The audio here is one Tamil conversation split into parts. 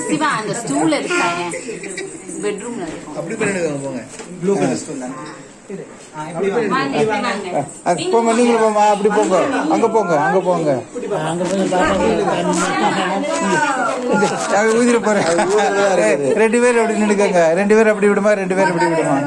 சிவா அந்த ஸ்டூல் இருக்காங்க பெட்ரூம்ல இருக்கும். அப்படி பண்ணிடுங்க போங்க. ப்ளூ கலர் ஸ்டூல் தான். போங்க நீங்களும் போமா அப்படி போங்க அங்க போங்க அங்க போங்க ஊதிர போறேன். 2 பேர் அப்படி நின்னுக்கங்க. 2 பேர் அப்படி விடுமா 2 பேர் அப்படி விடுமா.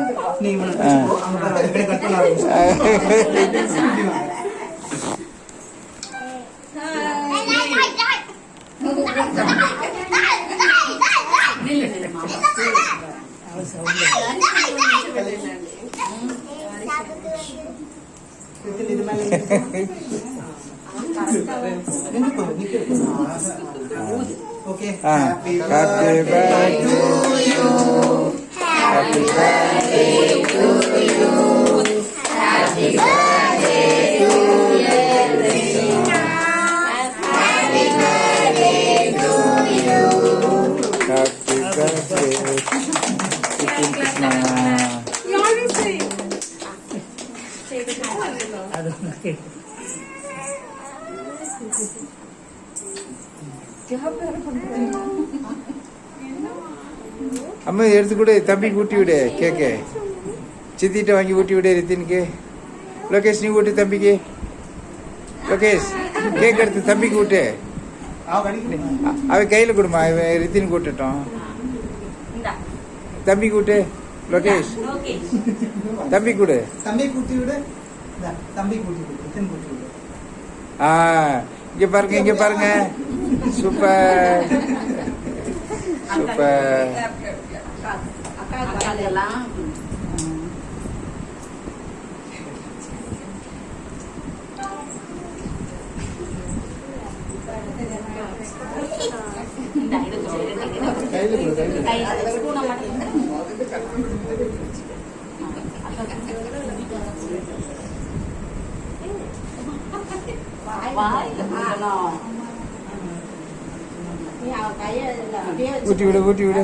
Okay. Happy birthday to you. Happy birthday to you. Happy birthday to you. Happy birthday to you. Happy birthday. Krishna. அம்மா எடுத்து கூட தம்பிக்கு ஊட்டி விடு கேக்கு. சித்திட்ட வாங்கி ஊட்டி விடு ரித்தினுக்கு. லோகேஷ் நீ ஊட்டு தம்பிக்கு. லோகேஷ் கேக் எடுத்து தம்பிக்கு ஊட்டு. அவ கையில கொடுமா ரித்தினுக்கு ஊட்டட்டும். தம்பிக்கு ஊட்டு லோகேஷ். தம்பி கொடு. தம்பி கூட்டி விடு. தம்பி கூட்டி விடு. ரித்தின் கூட்டி விடு. இங்க பாருங்க இங்க பாருங்க. Super super. ஊட்டி விடு ஊட்டி விடு.